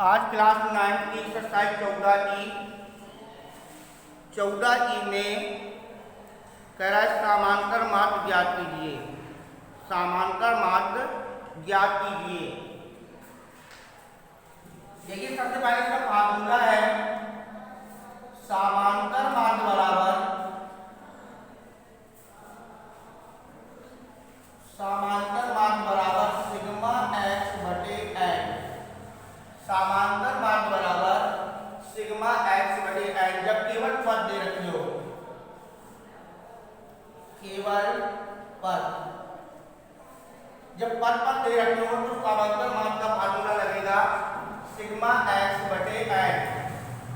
आज क्लास 9 की एक्सरसाइज 14 में कह रहा है समांतर मार्ग ज्ञात कीजिए। समांतर मार्ग ज्ञात कीजिए। देखिए सबसे पहले इसका फार्मूला है समांतर मार्ग बराबर सिग्मा एक्स बटे एन। समांतर मार्ग बराबर सिग्मा एक्स बटे एन। जब केवल पद दे रखे हो, केवल पद, जब पद दे रखे हो तो समांतर मार्ग का फार्मूला लगेगा सिग्मा एक्स बटे एन।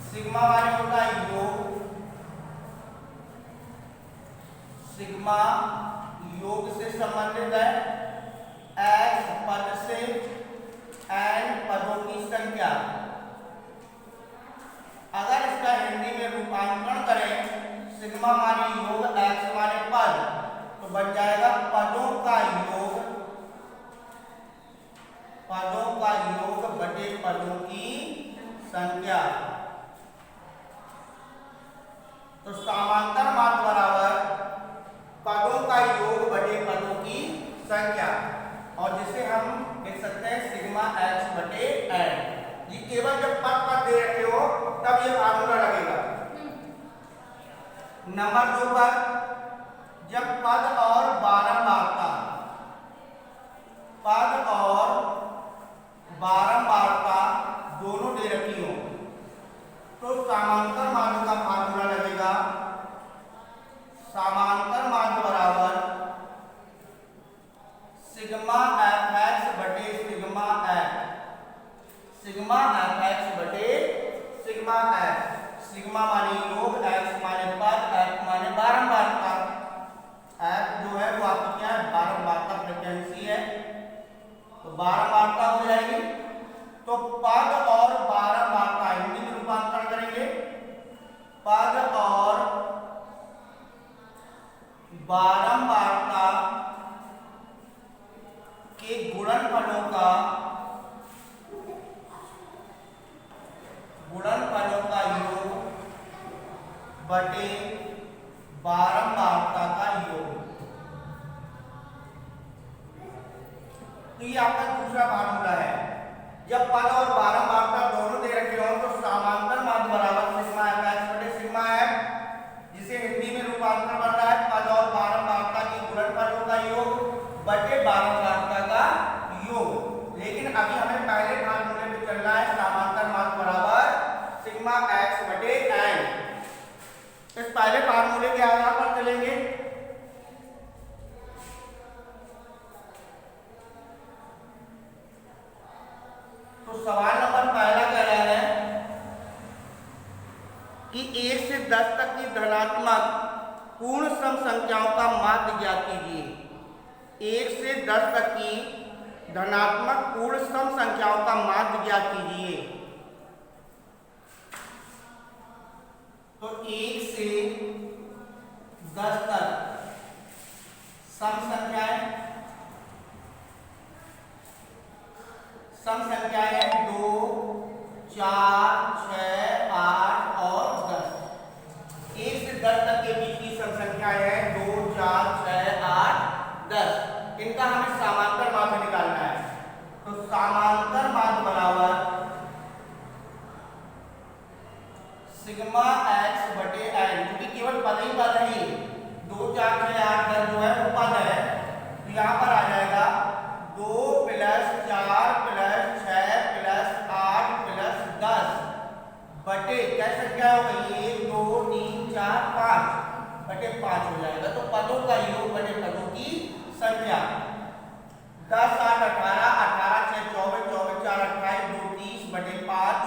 सिग्मा माने होता है योग, सिग्मा योग से संबंधित है, एक्स पद से, एन पदों की संख्या। अगर इसका हिंदी में रूपांतरण करें, सिग्मा माने योग, एक्स माने पद, तो बन जाएगा पदों का योग, पदों का योग बटे पदों की संख्या। तो समांतर मार्ग बराबर पदों का योग बटे पदों की संख्या, और जिसे हम लिख सकते हैं सिग्मा एक्स बटे एन। ये केवल जब पद दे रखे हो तब ये फार्मूला लगेगा। नंबर 2 पर जब पद और बारंबारता, पद और बारंबारता दोनों दे रखी हो तो समांतर मार्ग का फार्मूला लगेगा समांतर मार्ग बराबर सिग्मा एफ एक्स बटे sigma F. Sigma F x बटे सिग्मा एफ। सिग्मा माने योग, एक्स माने पद, एफ माने बारंबारता। एफ जो है वो आपकी क्या है, बारंबारता फ्रीक्वेंसी है, तो बारंबारता हो जाएगी। तो पद और बारंबारता हिंदी में रूपांतरण करेंगे, पद और बारंबारता के गुणनफलों का योग बटे बारंबारता का योग। तो ये आपका दूसरा फार्मूला है। जब पद और बारंबारता दोनों दे रखे हो तो समांतर मार्ग बराबर सिग्मा एफ एक्स बटे सिग्मा एफ, जिसे हिंदी में रूपांतरण बन रहा है पद और बारंबारता के गुणनफलों का योग बटे बारंबारता का योग। लेकिन अभी हमें पहले फार्मूले पे चलना है समांतर मार्ग बराबर सिग्मा एक्स बटे एन। इस पहले फार्मूले के आधार पर चलेंगे। तो सवाल नंबर पहला कह रहा है कि 1 से 10 तक की धनात्मक पूर्ण सम संख्याओं का माध्य ज्ञात कीजिए। 1 से 10 तक की धनात्मक पूर्ण सम संख्याओं का माध्य ज्ञात कीजिए। तो 1 से 10 तक सम संख्याएं, सम संख्याएं हैं 2, 4, 6, 8 और 10। 1 से 10 तक के बीच की सम संख्याएं हैं 2, 4, 6, 8, 10। इनका हमें समांतर माध्य निकालना है। तो समांतर माध्य बराबर सिग्मा एक्स बटे एन, क्योंकि केवल पद ही पद नहीं, 2, 4, 6, 8, 10 जो है वो पद है। तो यहाँ पर आ जाएगा 2 + 4 + 6 + 8 + 10 बटे क्या संख्या हो गई, 1, 2, 3, 4, 5 बटे 5 हो जाएगा। तो पदों का योग बटे पदों की संख्या। 10, 8, 18, 18, 6, 24, 24, 4, 28, 2, 30 बटे 5,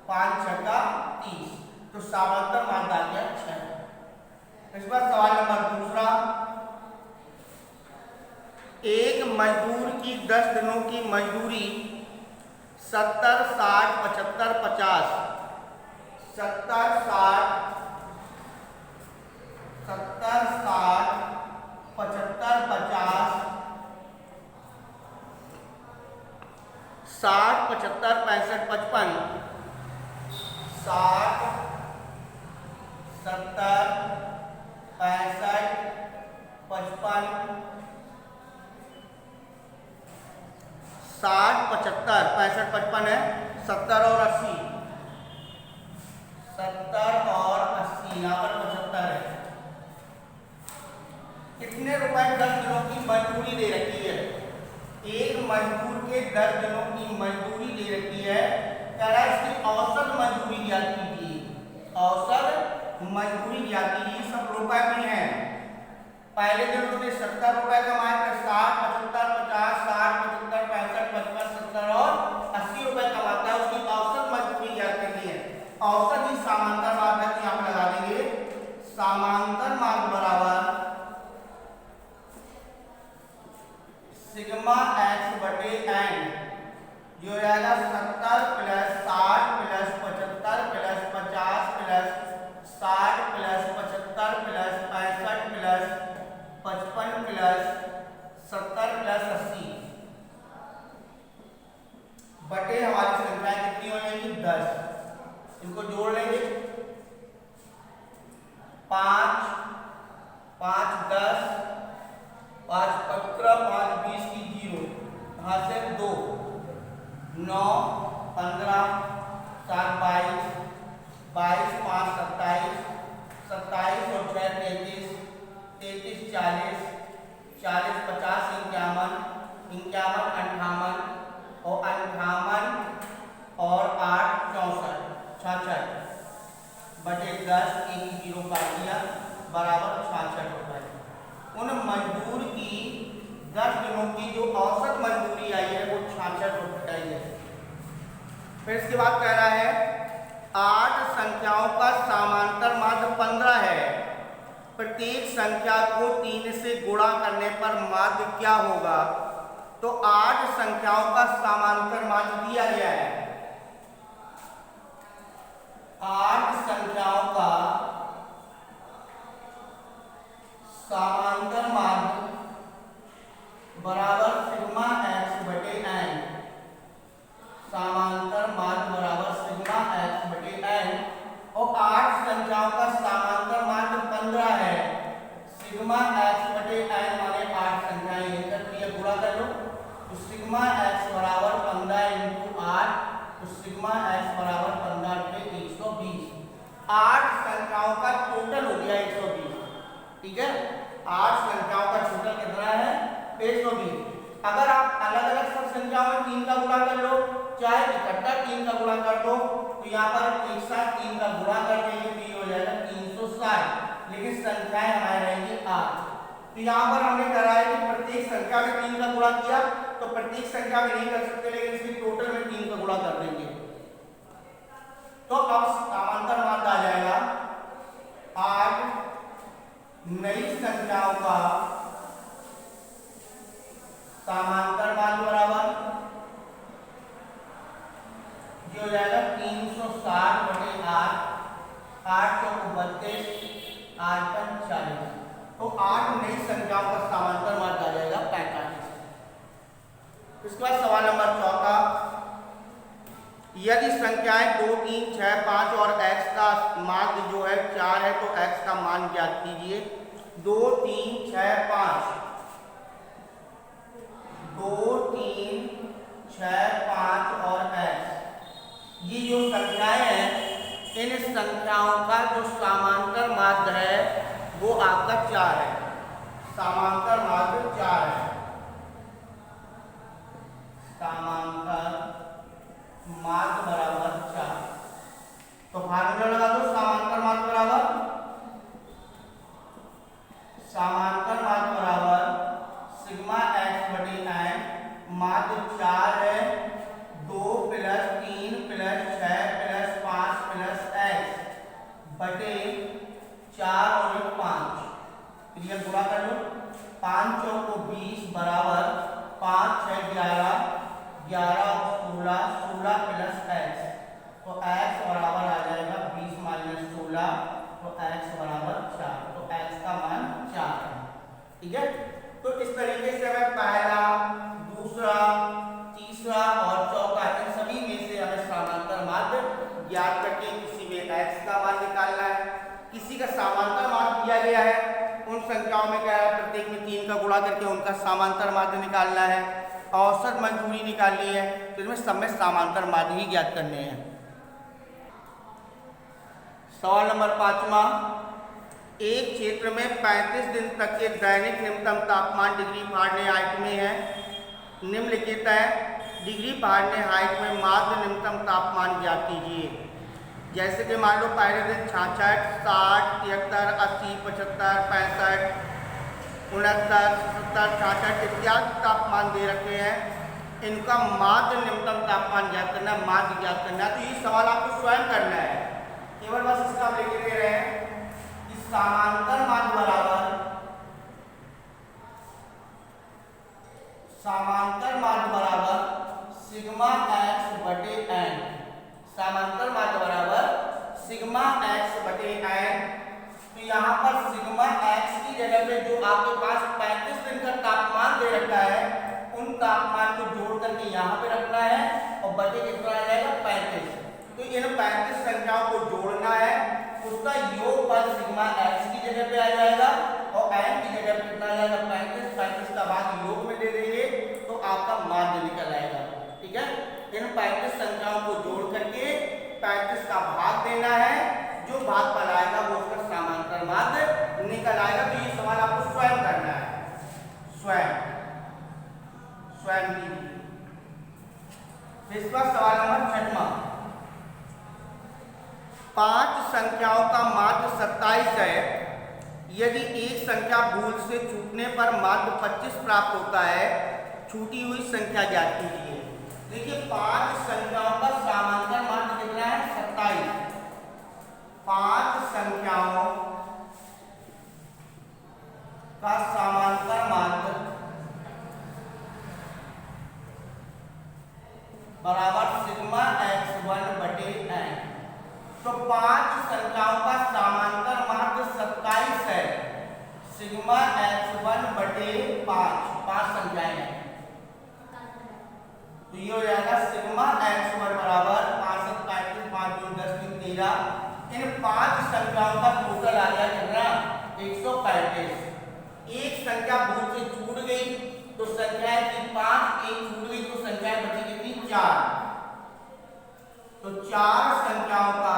5 छक्का 30। तो समांतर मार्ग आ गया 6। इस पर सवाल नंबर दूसरा, एक मजदूर की 10 दिनों की मजदूरी 70, 60, 75, 50, 70, 60, 75, 50, 60, 75 65 55 60 70 65 55 60 75 65 55 है, 70 और 80 70 और 80 यहाँ पर 75 है। कितने रुपए 10 दिनों की मजदूरी दे रखी है? एक मजदूर के 10 दिनों की मजदूरी दे रखी है। कह रहा है इसकी औसत मजदूरी ज्ञात कीजिए। औसत मजदूरी ज्ञात कीजिए। सब रुपए में है। पहले दिन उसने 70 रुपए कमाए, फिर 60 75 50 60 75 65 55 70 और 80 रुपए कमाता है। उसकी औसत मजदूरी ज्ञात करनी है। औसत ही समांतर मार्ग है, यहाँ पे लगा देंगे समांतर मार्ग बराबर सिग्मा एक्स बटे एन, जो हो जाएगा 70 plus 60 plus 75 plus 50 plus 60 plus 75 plus 65 plus 55 plus 70 plus 80 बटे हमारी संख्या कितनी हो जाएगी 10। इनको जोड़ लेंगे 5 5 10 5 15 5 20 की 0, यहाँ से 2 9 15 7 22 22 5 27 27 और 6 33 33 40 40 50 51 51 58 और 58 और 8 64 66 बटे 10 एक 0 काट दिया बराबर 66 रुपए। उन मजदूर की 10 दिनों की जो औसत मजदूरी आई है वो 66 रुपए आई है। फिर इसके बाद कह रहा है 8 संख्याओं का समांतर माध्य 15 है। प्रत्येक संख्या को 3 से गुणा करने पर माध्य क्या होगा? तो 8 संख्याओं का समांतर माध्य दिया गया है। 8 संख्याओं का समांतर माध्य बराबर सिग्मा एक्स बटे एन। समांतर माध्य बराबर सिग्मा एक्स बटे एन और 8 संख्याओं का समांतर माध्य 15 है। सिग्मा एक्स बटे एन माने 8 संख्याएं लेकर क्रिया गुणा कर लो तो सिग्मा एक्स बराबर 15 इंटू 8 तो सिग्मा एक्स बराबर 15 पे 120। 8 संख्याओं का टोटल हो गया 120। ठीक है, 8 संख्याओं का टोटल कितना है 120। अगर आप अलग अलग सब संख्याओं में 3 का गुणा कर लो, चाहे इकट्ठा 3 का गुणा कर दो, तो यहाँ पर एक साथ 3 का गुणा कर देंगे तो ये हो जाएगा 360। लेकिन संख्याएं हमारे रहेंगी 8। तो यहाँ पर हमने करा है कि प्रत्येक संख्या में 3 का गुणा किया तो प्रत्येक संख्या में नहीं कर सकते, लेकिन इसकी टोटल में 3 का गुणा कर देंगे। तो अब समांतर माध्य आ जाएगा 8 नई संख्याओं का समांतर माध्य बराबर जो हो जाएगा 360 बटे 8 8 चौको 32 8 पंच 40। तो 8 नई संख्याओं का समांतर माध्य आ जाएगा 45। इसके बाद सवाल नंबर 4। यदि संख्याएं 2 3 6 5 और x का माध्य जो है 4 है तो x का मान ज्ञात कीजिए। 2 3 6 5 2 3 6 5 और x, ये जो संख्याएं हैं इन संख्याओं का जो समांतर माध्य है वो आपका 4 है। समांतर माध्य 4 है। समांतर माध्य बराबर 4। तो फार्मूला लगा दो समांतर माध्य बराबर सिग्मा एक्स बटे एन। माध्य 4 है। 2 plus 3 plus 6 plus 5 plus x बटे 4 और 5। फिर यह गुणा कर लो 5 चौको 20 समांतर माध्य दिया गया है, उन संख्याओं में क्या है, प्रत्येक में 3 का गुणा करके उनका समांतर माध्य निकालना है, औसत मजदूरी निकालनी है, तो इसमें सब में समांतर माध्य ही ज्ञात करने हैं। सवाल नंबर 5वां, एक क्षेत्र में 35 दिन तक के दैनिक न्यूनतम तापमान डिग्री फ़ारेनहाइट में है। निम्नलिखित है डिग्री फ़ारेनहाइट में माध्य न्यूनतम तापमान ज्ञात कीजिए। जैसे कि मान लो पहले दिन 66, 60, 73, 80, 75, 65, 69, 70, 66 इत्यादि तापमान दे रखे हैं। इनका माध्य न्यूनतम तापमान ज्ञात करना है, माध्य ज्ञात करना है। तो ये सवाल आपको स्वयं करना है, केवल बस इसका लेके दे रहे हैं कि समांतर माध्य बराबर सिग्मा एक्स बटे एन। समांतर माध्य बराबर सिग्मा एक्स बटे एन। तो यहाँ पर सिग्मा एक्स की जगह पे जो आपके पास 35 दिन का तापमान दे रखा है, उन तापमान को जोड़ करके यहाँ पे रखना है और बटे कितना आ जाएगा 35। तो इन 35 संख्याओं को जोड़ना है, उसका योगफल सिग्मा एक्स की जगह पे आ जाएगा और एन की जगह पे कितना आ जाएगा 35। 35 का भाग योग में दे देंगे तो आपका माध्य निकल आएगा। ठीक है, इन 35 संख्याओं को जोड़ करके 35 का भाग देना है, जो भाग पर आएगा वो उसका समांतर माध्य निकल आएगा। तो ये सवाल आपको स्वयं करना है, स्वयं कीजिए। इसका सवाल नंबर 6वां, 5 संख्याओं का माध्य 27 है। यदि एक संख्या भूल से छूटने पर माध्य 25 प्राप्त होता है, छूटी हुई संख्या ज्ञात कीजिए। देखिए 5 संख्याओं का समांतर माध्य कितना है 27। 5 संख्याओं का समांतर माध्य बराबर सिग्मा x1 बटे n। तो 5 संख्याओं का समांतर माध्य 27 है, सिग्मा x1 बटे 5 संख्याएं हैं। तो ये हो जाएगा सिग्मा x1 बराबर 5 7 35 5 2 10 3 13। इन 5 संख्याओं का टोटल आ गया कितना 135। एक संख्या भूल से छूट गई तो संख्याएं थी 5, एक छूट गई तो संख्याएं बची कितनी 4। तो 4 संख्याओं का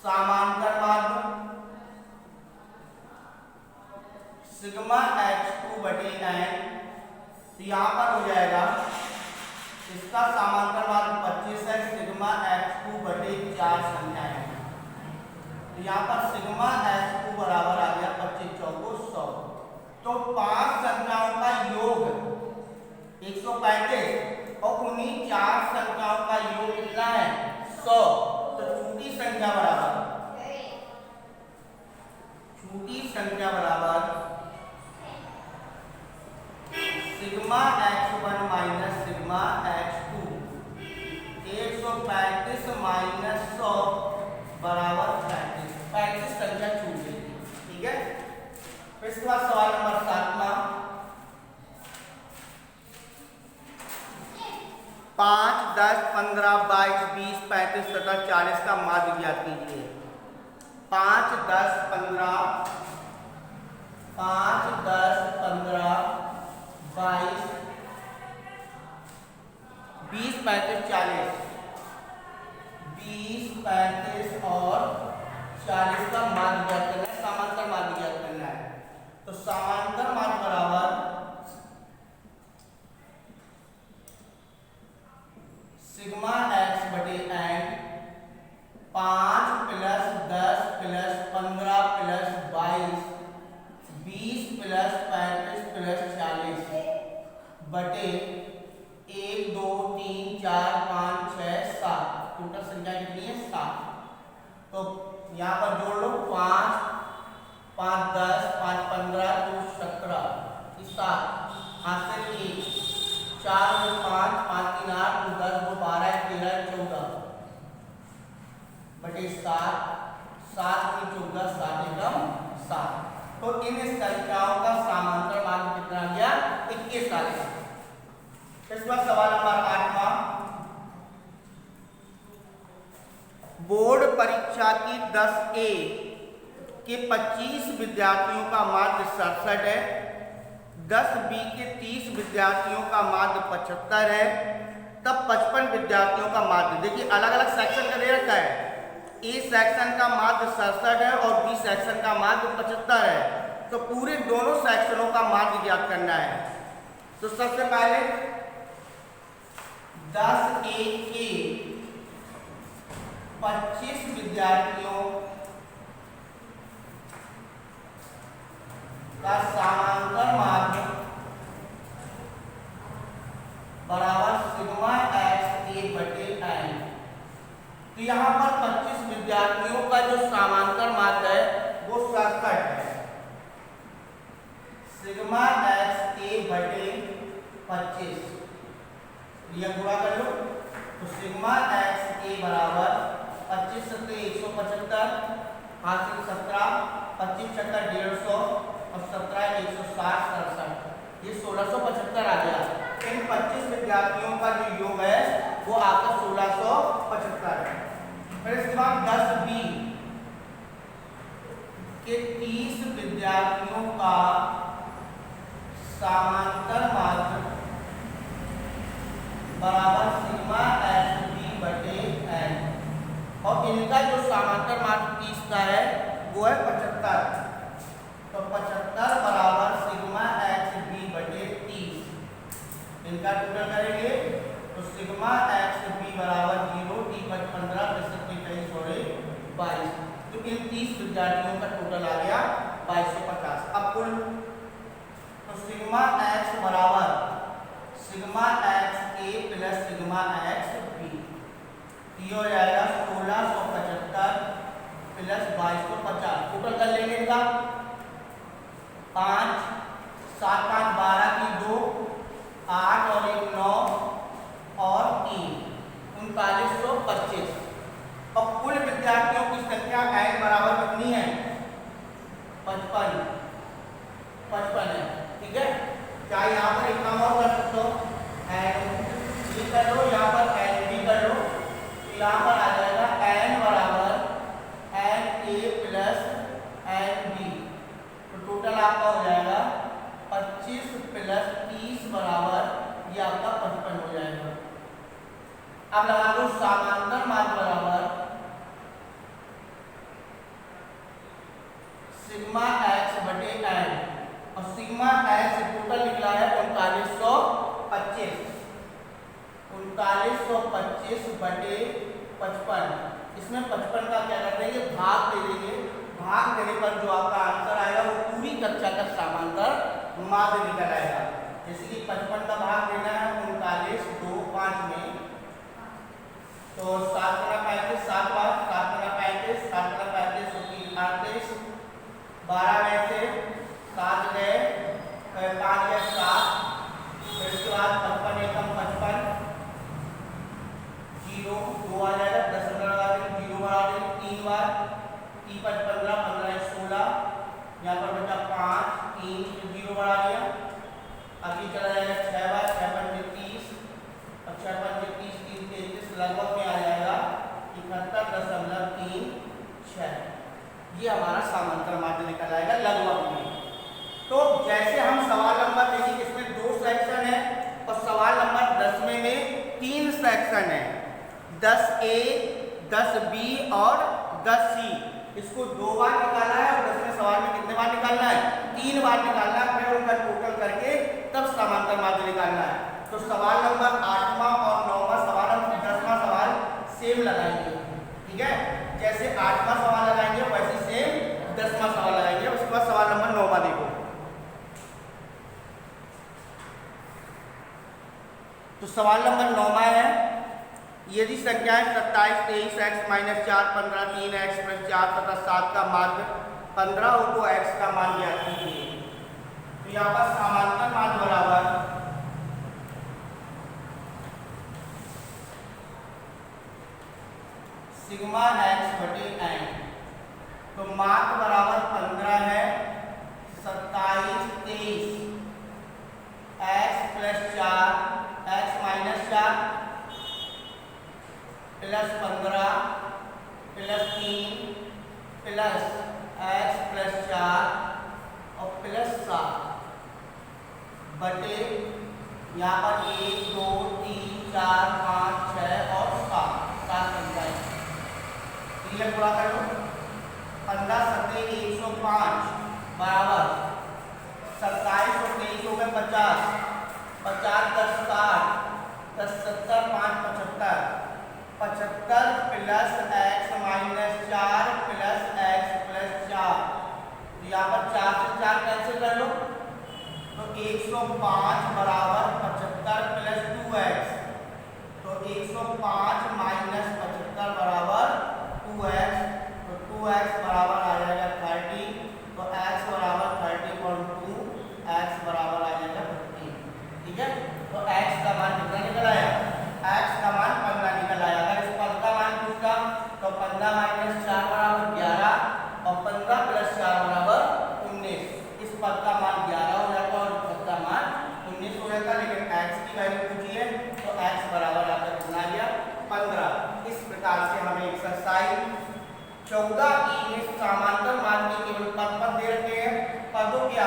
समांतर माध्य सिग्मा x2 बटे n। तो यहाँ पर हो जाएगा इसका समांतर माध्य 25 है, सिग्मा x2 बटे 4 संख्याएं हैं। तो यहाँ पर सिग्मा x2 बराबर आ गया 25 चौको 100। तो 5 संख्याओं का योग 135 और उन्हीं 4 संख्याओं का योग कितना है 100। तो छोटी संख्या बराबर sigma x1 minus sigma x2। 135 minus 100 बराबर 35 संख्या छूट गई। ठीक है, इसके बाद सवाल नंबर 7वां, 5 10 15 22 20 35 17 40 का माध्य ज्ञात कीजिए। 5 10 15 22 20 35 40। 20 35 और 40 का माध्य ज्ञात करना है, समांतर माध्य ज्ञात करना है। तो समांतर माध्य बराबर सिग्मा x बटे n। 5 plus 10 plus 15 plus 22 20 plus 35 plus 40 बटे 1 2 3 4 5 6 7। टोटल संख्या कितनी है 7। तो यहाँ पर जोड़ लो 5 5 10 5 15 2 17 7 हाथ से 1 4 2 5 5 3 8 2 10 2 12 13 14 बटे 7 7 3 14 7 एकम 7। तो इन संख्याओं का समांतर माध्य कितना आ गया 21 आ गया। इसके बाद सवाल नंबर 8वां, बोर्ड परीक्षा की 10A के 25 विद्यार्थियों का माध्य 67 है, 10B के 30 विद्यार्थियों का माध्य 75 है, तब 55 विद्यार्थियों का माध्य। देखिए अलग अलग सेक्शन का दे रखा है। ए सेक्शन का माध्य 67 है और बी सेक्शन का माध्य 75 है, तो पूरे दोनों सेक्शनों का माध्य ज्ञात करना है। तो सबसे पहले 10A के 25 विद्यार्थियों का समांतर माध्य बराबर सिग्मा एक्स ए बटे एन। तो यहाँ पर 25 विद्यार्थियों का जो समांतर माध्य है वो 67 है। सिग्मा एक्स ए बटे 25 यह गुणा कर लो, तो सिग्मा एक्स ए बराबर 25 सत्ते 175, हासिल 17, 25 छक्का 150 और 17 160 67, ये 1675 आ गया। इन 25 विद्यार्थियों का जो योग है वो आपका 1675 है। फिर इसके बाद 10B के 30 विद्यार्थियों का समांतर माध्य बराबर सिग्मा एक्स बी बटे एन, और इनका जो समांतर माध्य 30 का है वो है 75। तो 75 बराबर सिग्मा एक्स बी बटे 30, इनका टोटल करेंगे तो सिग्मा एक्स बी बराबर 0, टी पर 15 23 और 22। तो इन 30 विद्यार्थियों का टोटल आ गया 2250। अब कुल तो सिग्मा एक्स बराबर सिग्मा एक्स ए प्लस सिग्मा एक्स बी, ये हो जाएगा 1675 प्लस 2250। टोटल कर लेंगे इनका 5 7 5 12 की 2, 8 और 1 9 और 3 3925। और कुल विद्यार्थियों की संख्या n बराबर कितनी है? 55 है। ठीक है, क्या यहाँ पर एक काम और कर सकते हो, n ये कर लो, यहाँ पर n भी कर लो, तो यहाँ पर आ जाएगा n बराबर n a plus n b। तो टोटल आपका हो जाएगा 25 प्लस 30 बराबर ये आपका 55 हो जाएगा। अब लगा दो समांतर माध्य बराबर सिग्मा एक्स बटे एन, और सिग्मा एक्स टोटल निकला है 3925 बटे 55। इसमें 55 का क्या कर देंगे, भाग दे देंगे। भाग देने पर जो आपका आंसर आएगा वो पूरी कक्षा का समांतर माध्य निकल आएगा। जैसे कि 55 का भाग देना है 39 2 5 में, तो 7 गुना 35 7 बार 7 गुना 35 7 गुना 35 होती 38, 12 में से 7 गए 5 गए 7, फिर उसके बाद 55 एकम 55 0 2 आ जाएगा, 10 लगा देंगे 0 बढ़ा देंगे 3 बार 3 5 15 15 16, यहाँ पर बचा 5 3 0 बढ़ा दिया। अभी चला जाएगा 6 बार 6 5 30 और 6 5 30 3 33, लगभग में आ जाएगा 71.36। ये हमारा समांतर माध्य निकल आएगा लगभग में। तो जैसे हम सवाल नंबर देखिए, इसमें 2 सेक्शन है और सवाल नंबर 10 में 3 सेक्शन है, 10A 10B और 10C। इसको 2 बार निकालना है और 10वें सवाल में कितने बार निकालना है, 3 बार निकालना है। फिर उनका टोटल करके तब समांतर माध्य निकालना है। तो सवाल नंबर 8वां और 9वां सवाल हम 10वां सवाल सेम लगाएंगे। ठीक है, जैसे 8वां सवाल लगाएंगे वैसे सेम 10वां सवाल लगाएंगे। उसके बाद सवाल नंबर 9वां देखो, तो सवाल नंबर 9वां है, यदि संख्याएं 27 23 x माइनस 4 15 3 x प्लस 4 तथा 7 का माध्य 15 हो तो x का मान ज्ञात कीजिए। तो यहाँ पर समांतर माध्य बराबर सिग्मा x बटे n। तो माध्य बराबर 15 है, 27 23 x plus 4 x minus 4 plus 15 plus 3 plus x plus 4 और प्लस 7 बटे यहाँ पर 1 2 3 4 5 6 और 7 बन जाए। क्लियर, पूरा कर लो। 15 सत्ते 105 बराबर 27 और 23 हो गए 50, 50 10 60 10 70 5 75, 75 plus x minus 4 plus x plus 4। तो यहाँ पर 4 से 4 कैंसिल कर लो, तो 105 बराबर 75 प्लस 2x। तो 105 माइनस 75 बराबर 2x। तो 2x बराबर आ जाएगा 30। तो x बराबर 30.2, x बराबर आ जाएगा 15। ठीक है, तो x का मान कितना निकल आया? x का मान 15 निकल आया। अगर इस पद का मान पूछता तो 15 माइनस 4 बराबर 11 और 15 प्लस 4 बराबर 19। इस पद का मान 11 हो जाता और इस पद का मान 19 हो जाता, लेकिन x की वैल्यू पूछी है तो x बराबर आपका कितना आ गया? 15। इस प्रकार से हमें एक्सरसाइज 14 की में समांतर मान के केवल पद दे रखे हैं, पदों के